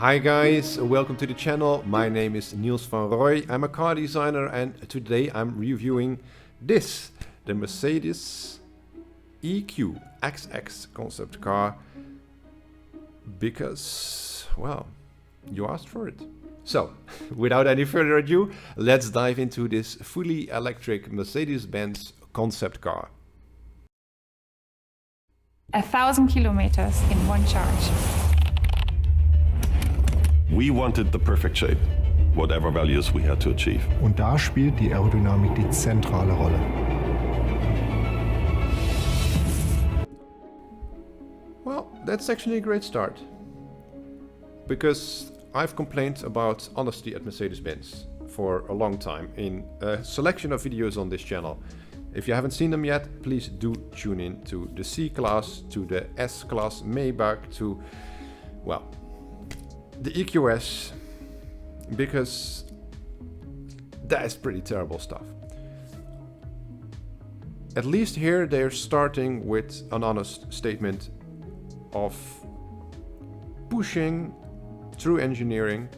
Hi guys, welcome to the channel. My name is Niels van Roij. I'm a car designer and today I'm reviewing this, the Mercedes EQXX concept car, because, well, you asked for it. So, without any further ado, let's dive into this fully electric Mercedes-Benz concept car. 1,000 kilometers in one charge. We wanted the perfect shape, whatever values we had to achieve. Und da spielt die Aerodynamik die zentrale Rolle. Well, that's actually a great start. Because I've complained about honesty at Mercedes-Benz for a long time in a selection of videos on this channel. If you haven't seen them yet, please do tune in to the C-Class, to the S-Class Maybach, to, well, the EQS, because that is pretty terrible stuff. At least here they're starting with an honest statement of pushing through engineering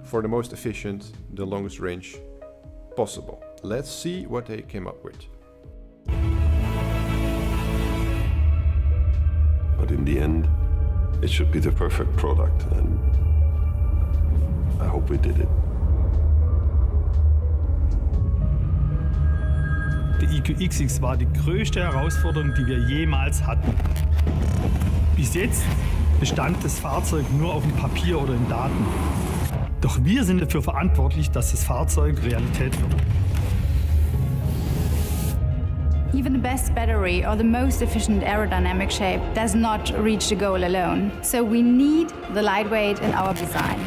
for the most efficient, the longest range possible. Let's see what they came up with. But in the end, it should be the perfect product, and I hope we did it. Der EQXX war die größte Herausforderung, die wir jemals hatten. Bis jetzt bestand das Fahrzeug nur auf dem Papier oder in Daten. Doch wir sind dafür verantwortlich, dass das Fahrzeug Realität wird. Even the best battery or the most efficient aerodynamic shape does not reach the goal alone. So we need the lightweight in our design.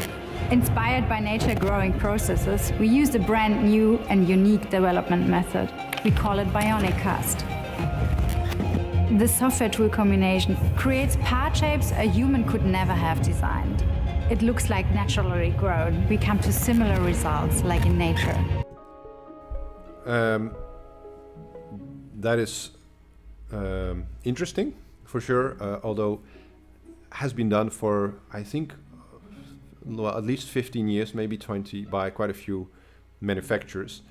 Inspired by nature-growing processes, we used a brand new and unique development method. We call it bionic cast. This software tool combination creates part shapes a human could never have designed. It looks like naturally grown. We come to similar results like in nature. That is interesting, for sure, although has been done for, I think, well, at least 15 years, maybe 20, by quite a few manufacturers.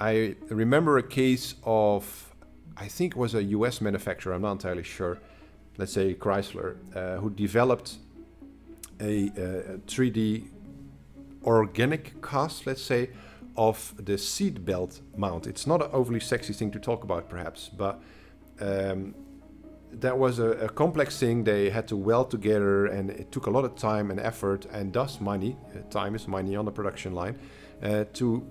I remember a case of, I think it was a US manufacturer, I'm not entirely sure, let's say Chrysler, who developed a 3D organic cast, let's say, of the seat belt mount. It's not an overly sexy thing to talk about, perhaps, but that was a complex thing they had to weld together, and it took a lot of time and effort and thus money, time is money on the production line, to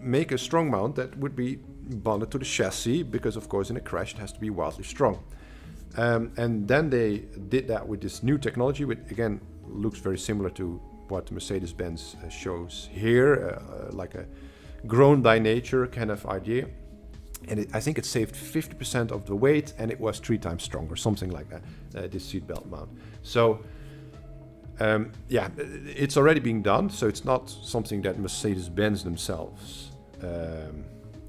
make a strong mount that would be bonded to the chassis, because of course in a crash it has to be wildly strong. And then they did that with this new technology, which again looks very similar to what Mercedes-Benz shows here, like a grown by nature kind of idea. And I think it saved 50% of the weight, and it was 3 times stronger, something like that, this seatbelt mount. So yeah, it's already being done, so it's not something that Mercedes-Benz themselves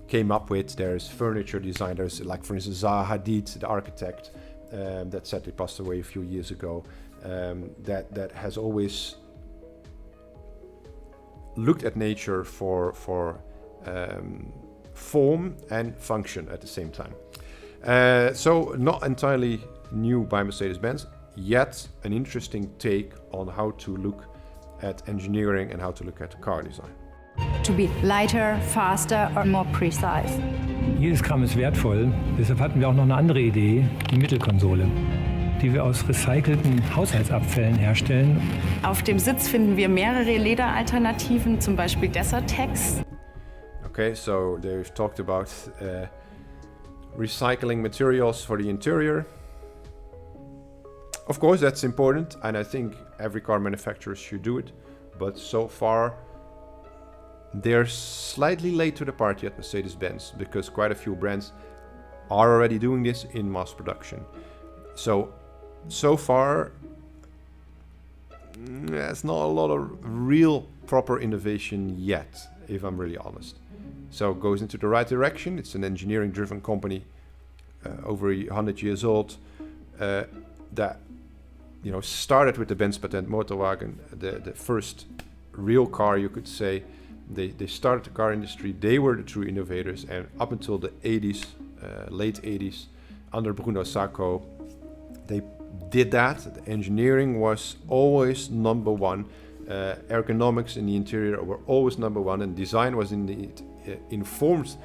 came up with. There's furniture designers, like for instance Zaha Hadid, the architect, that sadly passed away a few years ago, that has always looked at nature for form and function at the same time. So not entirely new by Mercedes-Benz, yet an interesting take on how to look at engineering and how to look at car design. To be lighter, faster or more precise. Jedes Gramm ist wertvoll, deshalb hatten wir auch noch eine andere Idee, die Mittelkonsole, die wir aus recycelten Haushaltsabfällen herstellen. Auf dem Sitz finden wir mehrere Lederalternativen, zum Beispiel Desertex. Okay, so they've talked about recycling materials for the interior. Of course, that's important, and I think every car manufacturer should do it. But so far, they're slightly late to the party at Mercedes-Benz, because quite a few brands are already doing this in mass production. So far, there's not a lot of real proper innovation yet, if I'm really honest. So it goes into the right direction. It's an engineering driven company, over 100 years old, that started with the Benz Patent Motorwagen, the first real car, you could say. They started the car industry. They were the true innovators, and up until the 80s, late 80s, under Bruno Sacco, they did that. The engineering was always number one. Ergonomics in the interior were always number one, and design was indeed informed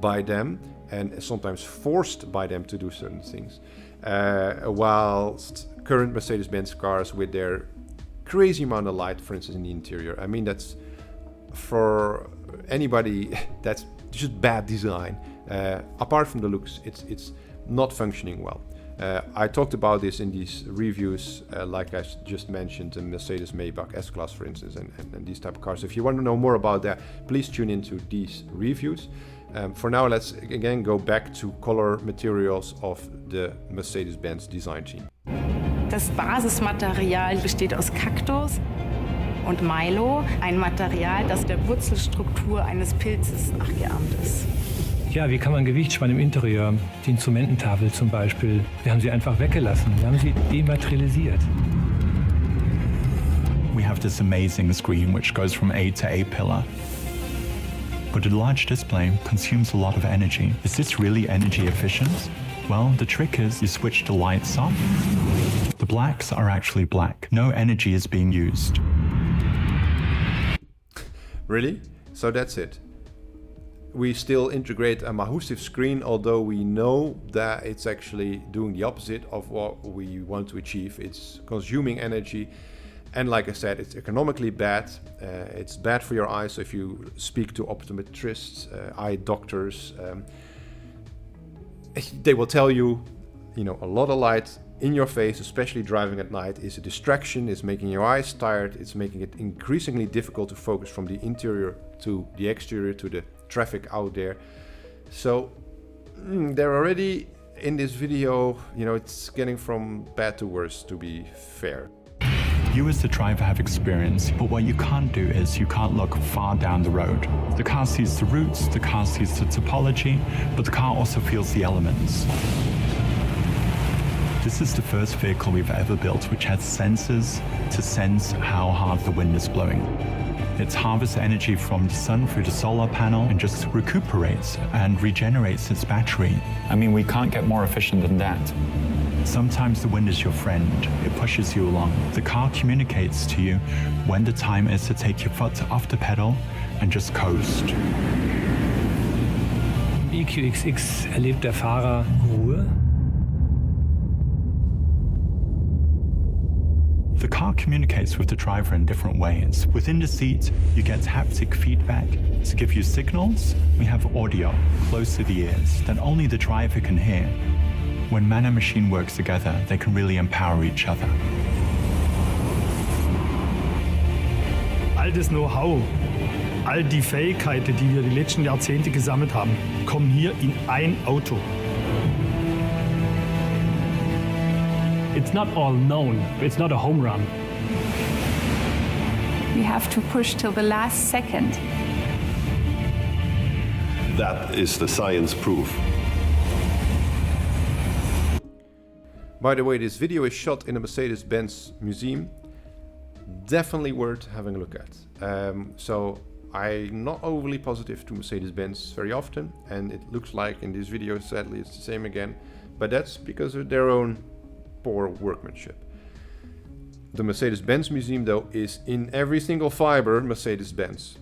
by them and sometimes forced by them to do certain things. Whilst current Mercedes-Benz cars with their crazy amount of light, for instance, in the interior, I mean, that's for anybody, that's just bad design. Apart from the looks, it's not functioning well. I talked about this in these reviews, like I just mentioned, the Mercedes Maybach S-Class, for instance, and these type of cars. If you want to know more about that, please tune into these reviews. For now, let's again go back to color materials of the Mercedes-Benz design team. Das Basismaterial besteht aus Kaktus und Milo, ein Material, das der Wurzelstruktur eines Pilzes nachgeahmt ist. Ja, wie kann man Gewicht sparen im Interieur? Die Instrumententafel zum Beispiel, wir haben sie einfach weggelassen, wir haben sie dematerialisiert. We have this amazing screen which goes from A to A pillar. But a large display consumes a lot of energy. Is this really energy efficient? Well, the trick is you switch the lights off. The blacks are actually black. No energy is being used. Really? So that's it. We still integrate a Mahusiv screen, although we know that it's actually doing the opposite of what we want to achieve. It's consuming energy, and like I said, it's economically bad. It's bad for your eyes. So if you speak to optometrists, eye doctors, they will tell you, a lot of light in your face, especially driving at night, is a distraction. It's making your eyes tired. It's making it increasingly difficult to focus from the interior to the exterior, to the traffic out there. So they're already in this video, it's getting from bad to worse, to be fair. You as the driver have experience, but what you can't do is you can't look far down the road. The car sees the routes, the car sees the topology, but the car also feels the elements. This is the first vehicle we've ever built which has sensors to sense how hard the wind is blowing. It harvests energy from the sun through the solar panel and just recuperates and regenerates its battery. I mean, we can't get more efficient than that. Sometimes the wind is your friend. It pushes you along. The car communicates to you when the time is to take your foot off the pedal and just coast. Im EQXX erlebt der Fahrer Ruhe. The car communicates with the driver in different ways. Within the seat, you get haptic feedback. To give you signals, we have audio close to the ears that only the driver can hear. When man and machine work together, they can really empower each other. All das Know-how, all die Fähigkeiten, die wir die letzten Jahrzehnte gesammelt haben, kommen hier in ein Auto. It's not all known. It's not a home run. We have to push till the last second. That is the science proof. By the way, this video is shot in a Mercedes-Benz museum. Definitely worth having a look at. So I'm not overly positive to Mercedes-Benz very often, and it looks like in this video, sadly, it's the same again. But that's because of their own poor workmanship. The Mercedes-Benz museum, though, is in every single fiber Mercedes-Benz.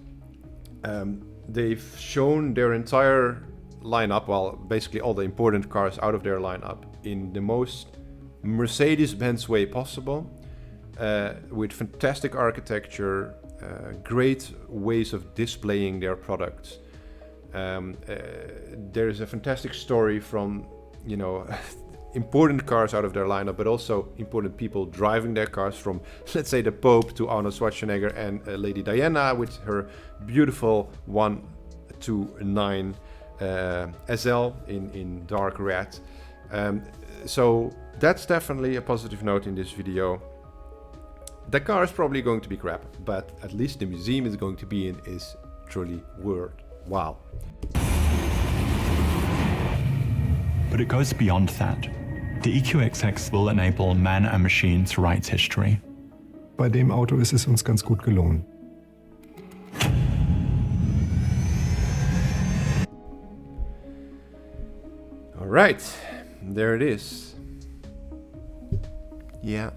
They've shown their entire lineup, well, basically all the important cars out of their lineup, in the most Mercedes-Benz way possible, with fantastic architecture, great ways of displaying their products. There is a fantastic story from, important cars out of their lineup, but also important people driving their cars, from, let's say, the Pope to Arnold Schwarzenegger and Lady Diana with her beautiful 129 SL in dark red. So that's definitely a positive note in this video. The car is probably going to be crap, but at least the museum is going to be in is truly worthwhile. But it goes beyond that. The EQXX will enable man and machine to write history. Bei dem Auto ist es uns ganz gut gelungen. All right, there it is. Yeah.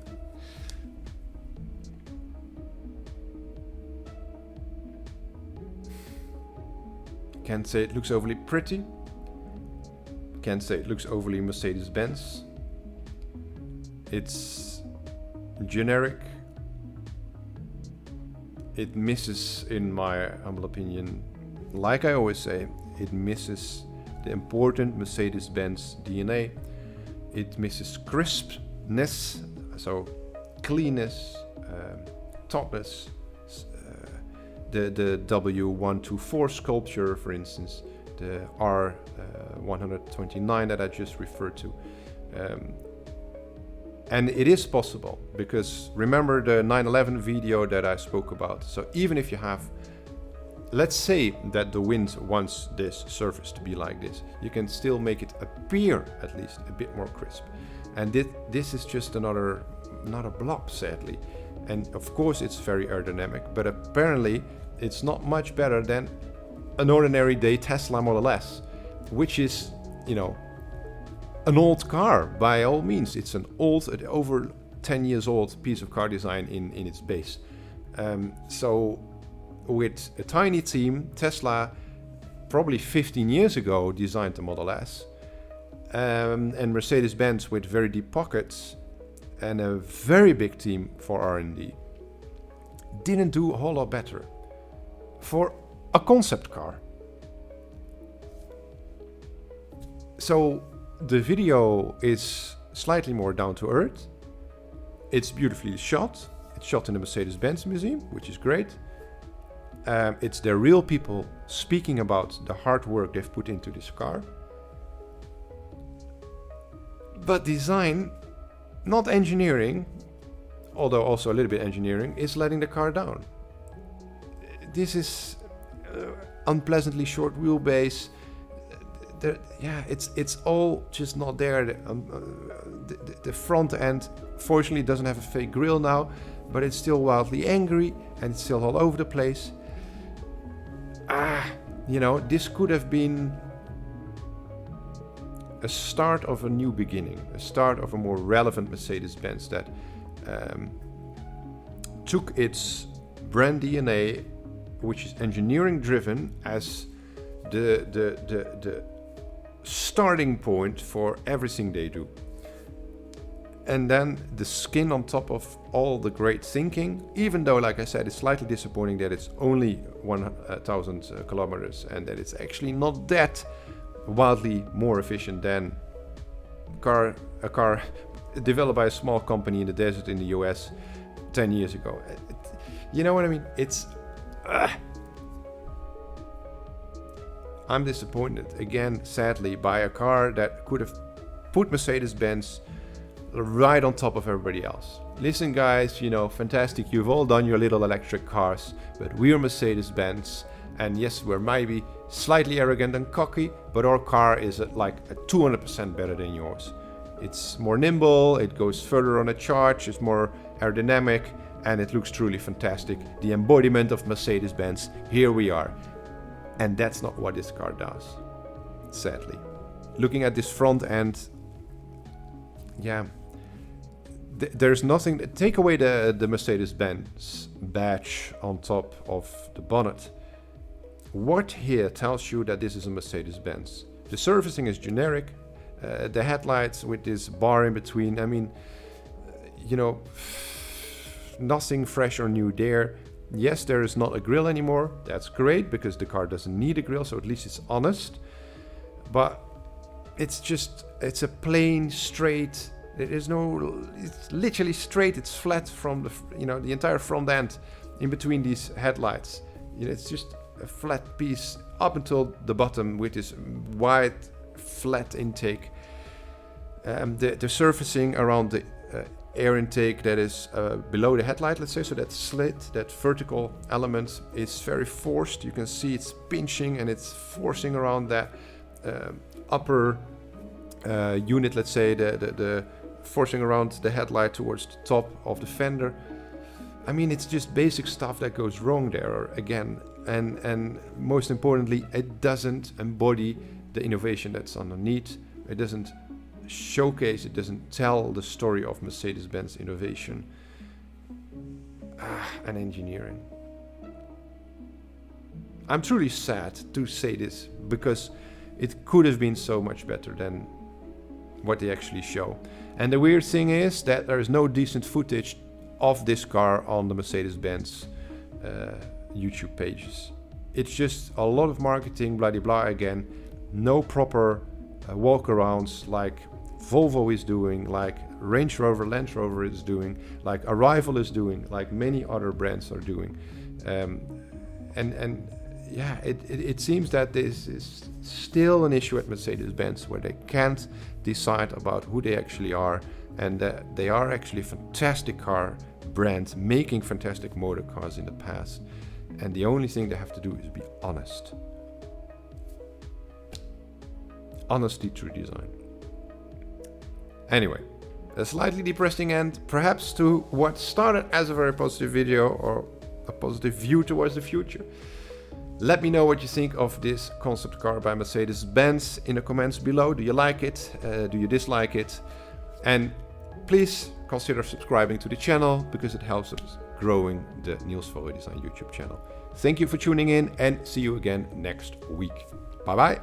Can't say it looks overly pretty. Can't say it looks overly Mercedes-Benz. It's generic. It misses, in my humble opinion, like I always say, it misses the important Mercedes-Benz DNA. It misses crispness, so cleanness, tautness. The W124 sculpture, for instance, the R129 that I just referred to. And it is possible, because remember the 911 video that I spoke about. So even if you have, let's say that the wind wants this surface to be like this, you can still make it appear at least a bit more crisp. And this is just not a blob, sadly. And of course it's very aerodynamic, but apparently it's not much better than an ordinary day Tesla Model S, which is, you know, an old car by all means. It's an old, over 10 years old piece of car design in its base. So with a tiny team, Tesla probably 15 years ago designed the Model S, and Mercedes-Benz with very deep pockets and a very big team for R&D didn't do a whole lot better for a concept car. So the video is slightly more down to earth. It's beautifully shot. It's shot in the Mercedes-Benz Museum, which is great. It's their real people speaking about the hard work they've put into this car. But design, not engineering, although also a little bit engineering, is letting the car down. This is unpleasantly short wheelbase. It's all just not there. The front end, fortunately, doesn't have a fake grille now, but it's still wildly angry and it's still all over the place. You know, this could have been a start of a new beginning, a start of a more relevant Mercedes-Benz that took its brand DNA, which is engineering driven, as the starting point for everything they do. And then the skin on top of all the great thinking, even though, like I said, it's slightly disappointing that it's only 1,000 kilometers and that it's actually not that wildly more efficient than a car developed by a small company in the desert in the US 10 years ago. You know what I mean? It's... I'm disappointed, again, sadly, by a car that could have put Mercedes-Benz right on top of everybody else. Listen guys, you know, fantastic, you've all done your little electric cars, but we're Mercedes-Benz, and yes, we're maybe slightly arrogant and cocky, but our car is like a 200% better than yours. It's more nimble, it goes further on a charge, it's more aerodynamic, and it looks truly fantastic. The embodiment of Mercedes-Benz, here we are. And that's not what this car does, sadly. Looking at this front end, yeah, there's nothing. Take away the Mercedes-Benz badge on top of the bonnet. What here tells you that this is a Mercedes-Benz? The surfacing is generic. The headlights with this bar in between. I mean, you know, nothing fresh or new there. Yes, there is not a grille anymore. That's great because the car doesn't need a grille, so at least it's honest. But it's a plain, straight. It's literally straight. It's flat from the entire front end in between these headlights. You know, it's just a flat piece up until the bottom with this wide, flat intake. The surfacing around the air intake that is below the headlight, let's say, so that slit, that vertical element is very forced. You can see it's pinching and it's forcing around that upper unit, let's say, the forcing around the headlight towards the top of the fender. I mean, it's just basic stuff that goes wrong there again. And most importantly, it doesn't embody the innovation that's underneath. It doesn't showcase, it doesn't tell the story of Mercedes-Benz innovation and engineering. I'm truly sad to say this, because it could have been so much better than what they actually show. And the weird thing is that there is no decent footage of this car on the Mercedes-Benz YouTube pages. It's just a lot of marketing, blah, blah, blah again. No proper walk-arounds like Volvo is doing, like Range Rover, Land Rover is doing, like Arrival is doing, like many other brands are doing. And yeah, it seems that this is still an issue at Mercedes-Benz, where they can't decide about who they actually are, and that they are actually a fantastic car brand making fantastic motor cars in the past. And the only thing they have to do is be honest. Honesty through design. Anyway, a slightly depressing end, perhaps, to what started as a very positive video, or a positive view towards the future. Let me know what you think of this concept car by Mercedes-Benz in the comments below. Do you like it? Do you dislike it? And please consider subscribing to the channel, because it helps us growing the Niels van Roij Design YouTube channel. Thank you for tuning in, and see you again next week. Bye bye.